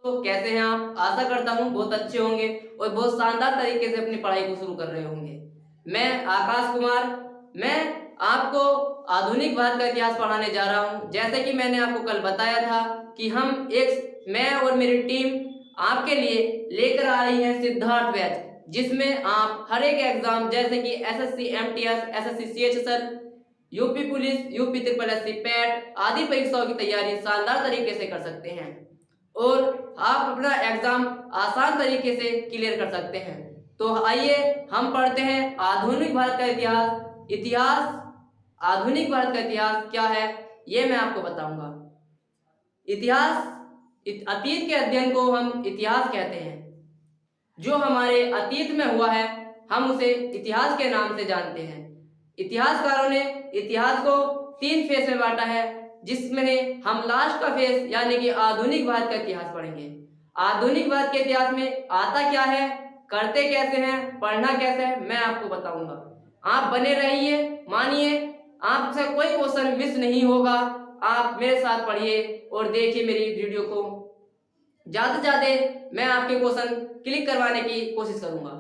तो कैसे हैं आप? आशा करता हूँ बहुत अच्छे होंगे और बहुत शानदार तरीके से अपनी पढ़ाई को शुरू कर रहे होंगे। मैं आकाश कुमार, मैं आपको आधुनिक भारत का इतिहास पढ़ाने जा रहा हूँ। जैसे कि मैंने आपको कल बताया था कि मैं और मेरी टीम आपके लिए लेकर आ रही है सिद्धार्थ बैच, जिसमें आप हर एक एग्जाम जैसे कि SSC MTS, SSC CHSL, UP police, UP triple SC PAT आदि परीक्षाओं की तैयारी शानदार तरीके से कर सकते हैं और आप अपना एग्जाम आसान तरीके से क्लियर कर सकते हैं। तो आइए हम पढ़ते हैं आधुनिक भारत का इतिहास। आधुनिक भारत का इतिहास क्या है ये मैं आपको बताऊंगा। इतिहास अतीत के अध्ययन को हम इतिहास कहते हैं। जो हमारे अतीत में हुआ है हम उसे इतिहास के नाम से जानते हैं। इतिहासकारों ने इतिहास को 3 फेज में बांटा है, जिसमें हम लास्ट का फेज यानी कि आधुनिक भारत का इतिहास पढ़ेंगे। आधुनिक भारत के इतिहास में आता क्या है, करते कैसे हैं, पढ़ना कैसे है, मैं आपको बताऊंगा। आप बने रहिए, मानिए आपसे कोई क्वेश्चन मिस नहीं होगा। आप मेरे साथ पढ़िए और देखिए मेरी वीडियो को ज्यादा से ज्यादा मैं आपके क्वेश्चन क्लिक करवाने की कोशिश करूंगा।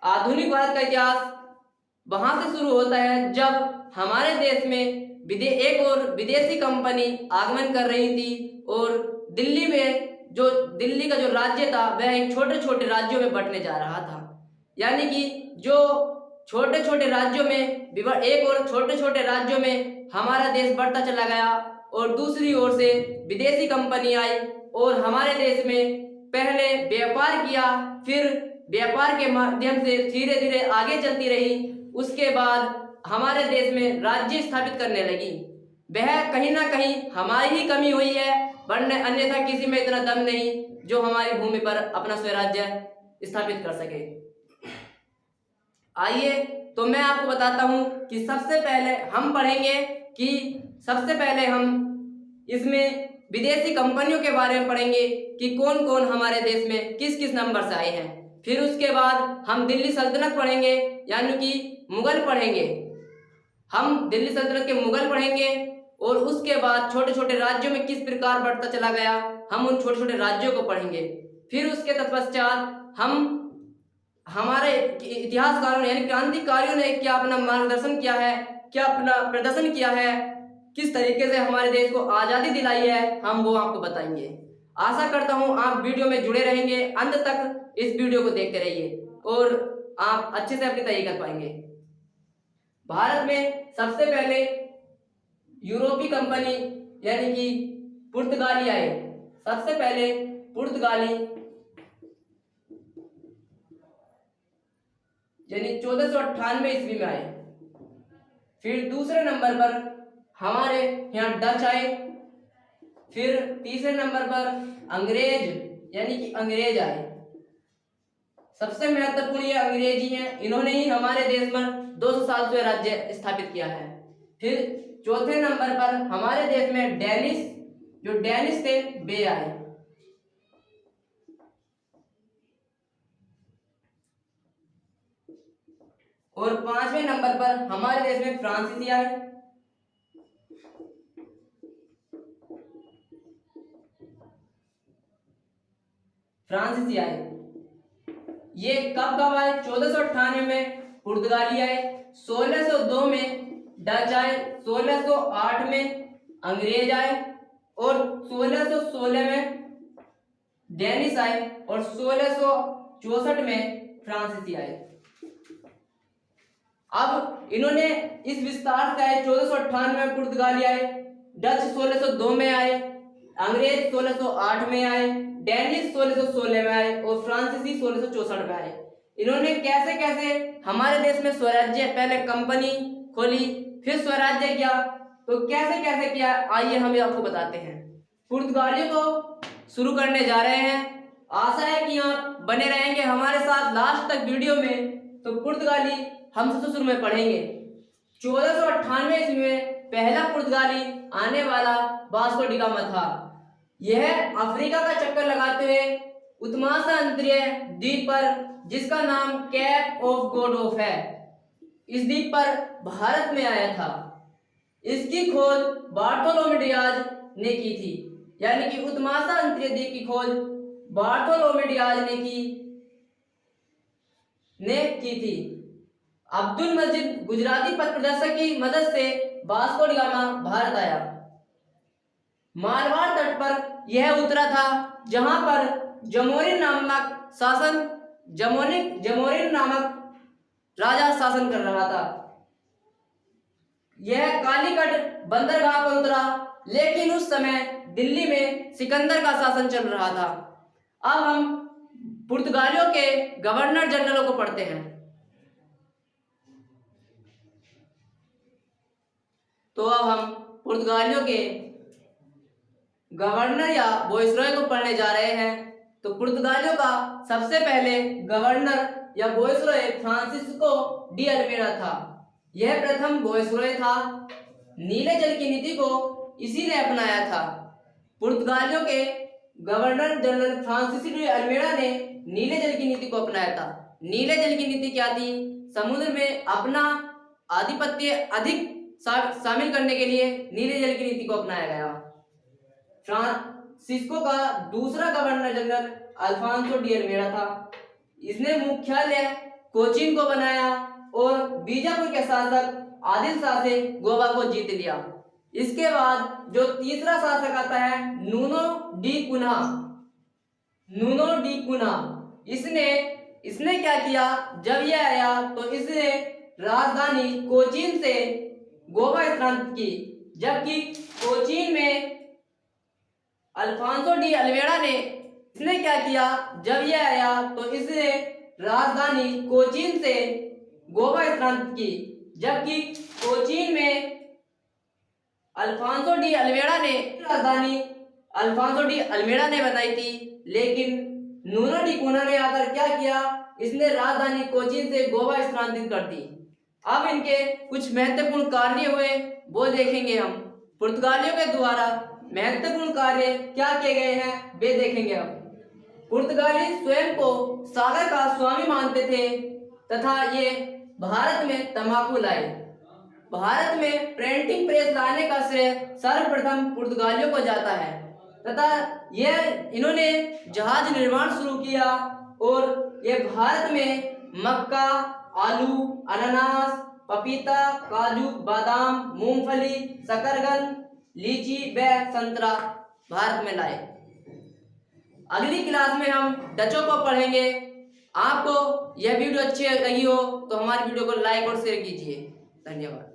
आधुनिक भारत का इतिहास वहां से शुरू होता है जब हमारे देश में एक और विदेशी कंपनी आगमन कर रही थी और दिल्ली का जो राज्य था वह एक छोटे छोटे राज्यों में बंटने जा रहा था। यानी कि जो छोटे छोटे राज्यों में एक और छोटे छोटे राज्यों में हमारा देश बढ़ता चला गया और दूसरी ओर से विदेशी कंपनी आई और हमारे देश में पहले व्यापार किया, फिर व्यापार के माध्यम से धीरे धीरे आगे चलती रही। उसके बाद हमारे देश में राज्य स्थापित करने लगी। वह कहीं ना कहीं हमारी ही कमी हुई है, वरना अन्यथा किसी में इतना दम नहीं जो हमारी भूमि पर अपना स्वराज्य स्थापित कर सके। आइए तो मैं आपको बताता हूं कि सबसे पहले हम पढ़ेंगे कि सबसे पहले हम इसमें विदेशी कंपनियों के बारे में पढ़ेंगे कि कौन कौन हमारे देश में किस किस नंबर से आए हैं। फिर उसके बाद हम दिल्ली सल्तनत पढ़ेंगे यानी कि मुगल पढ़ेंगे। हम दिल्ली सल्तनत के मुगल पढ़ेंगे और उसके बाद छोटे छोटे राज्यों में किस प्रकार बढ़ता चला गया हम उन छोटे छोटे राज्यों को पढ़ेंगे। फिर उसके तत्पश्चात हम हमारे इतिहासकारों यानी क्रांतिकारियों ने क्या अपना मार्गदर्शन किया है, क्या अपना प्रदर्शन किया है, किस तरीके से हमारे देश को आज़ादी दिलाई है, हम वो आपको बताएंगे। आशा करता हूं आप वीडियो में जुड़े रहेंगे, अंत तक इस वीडियो को देखते रहिए और आप अच्छे से अपनी तैयारी कर पाएंगे। भारत में सबसे पहले यूरोपीय कंपनी यानी कि पुर्तगाली आए। सबसे पहले पुर्तगाली यानी 1498 ईस्वी में आए। फिर दूसरे नंबर पर हमारे यहाँ डच आए। फिर तीसरे नंबर पर अंग्रेज यानी कि अंग्रेज आए। सबसे महत्वपूर्ण ये अंग्रेज ही हैं, इन्होंने ही हमारे देश में 200 साल से राज्य स्थापित किया है। फिर चौथे नंबर पर हमारे देश में डेनिश थे वे आए। और 5वें नंबर पर हमारे देश में फ्रांसीसी आए। ये कब आए? 1498 में पुर्तगाली आए, 1602 में डच आए, 1608 में अंग्रेज आए और 1616 में डेनिश आए और 1664 में फ्रांसीसी आए। अब इन्होंने इस विस्तार से आए। 1498 में पुर्तगाली आए, डच 1602 में आए, अंग्रेज 1608 में आए, डेनिश 1616 में आए और फ्रांसीसी 1664 में आए। इन्होंने कैसे कैसे हमारे देश में स्वराज्य, पहले कंपनी खोली फिर स्वराज्य किया, तो कैसे कैसे किया आइए हम आपको बताते हैं। पुर्तगालियों को शुरू करने जा रहे हैं। आशा है कि आप बने रहेंगे हमारे साथ लास्ट तक वीडियो में। तो पुर्तगाली हम सबसे शुरू में पढ़ेंगे। 1498 ईस्वी में पहला पुर्तगाली आने वाला वास्को डी गामा था। यह अफ्रीका का चक्कर लगाते हुए उत्तमाशांतरीय द्वीप पर, जिसका नाम कैप ऑफ गॉड ऑफ है, इस द्वीप पर भारत में आया था। इसकी खोज बार्थोलोमेव डियाज ने की थी। यानी कि उत्तमाशा अंतरिक्ष द्वीप की खोज बार्थोलोमे डियाज ने की थी। अब्दुल मजीद गुजराती पथ प्रदर्शक की मदद से वास्को डी गामा भारत आया। मारवाड़ तट पर यह उतरा था, जहां पर जमोरिन नामक राजा शासन कर रहा था। यह कालीकट बंदरगाह पर उतरा, लेकिन उस समय दिल्ली में सिकंदर का शासन चल रहा था। अब हम पुर्तगालियों के गवर्नर जनरलों को पढ़ते हैं। तो अब हम पुर्तगालियों के गवर्नर या वॉइसरॉय को पढ़ने जा रहे हैं। तो पुर्तगालियों का सबसे पहले गवर्नर या वॉइसरॉय फ्रांसिस्को डी अल्मेडा था। यह प्रथम वॉइसरॉय था। नीले जल की नीति को इसी ने अपनाया था। पुर्तगालियों के governor general Francisco de Almeida ने नीले जल की नीति को अपनाया था। नीले जल की नीति क्या थी? समुद्र में अपना आधिपत्य अधिक शामिल करने के लिए नीले जल की नीति को अपनाया गया। फ्रांसिस्को का दूसरा governor general Alfonso de Almeida था। इसने मुख्यालय कोचीन को बनाया और बीजापुर के शासक आदिल शाह से गोवा को जीत लिया। इसके बाद जो तीसरा शासक आता है नूनो डी कुना। इसने क्या किया? जब यह आया तो इसने राजधानी कोचीन से गोवा स्थानांतरित की, जबकि कोचीन में अल्फांसो डी अल्मेडा ने इसने क्या किया? जब यह आया तो इसने राजधानी कोचीन से गोवा स्थानांतरित की, जबकि कोचीन में अल्फांसो डी अल्मेडा ने राजधानी बनाई थी। लेकिन नूनो डी कुना ने आकर क्या किया? इसने राजधानी कोचीन से गोवा स्थानांतरित कर दी। अब इनके कुछ महत्वपूर्ण कार्य हुए वो देखेंगे हम। पुर्तगालियों के द्वारा महत्वपूर्ण कार्य क्या किए गए हैं वे देखेंगे हम। पुर्तगाली स्वयं को सागर का स्वामी मानते थे तथा ये भारत में तंबाकू लाए। भारत में प्रिंटिंग प्रेस लाने का श्रेय सर्वप्रथम पुर्तगालियों को जाता है तथा इन्होंने जहाज निर्माण शुरू किया और ये भारत में मक्का, आलू, अनानास, पपीता, काजू, बादाम, मूंगफली, शकरकंद, लीची व संतरा भारत में लाए। अगली क्लास में हम डचों को पढ़ेंगे। आपको यह वीडियो अच्छी लगी हो तो हमारी वीडियो को लाइक और शेयर कीजिए। धन्यवाद।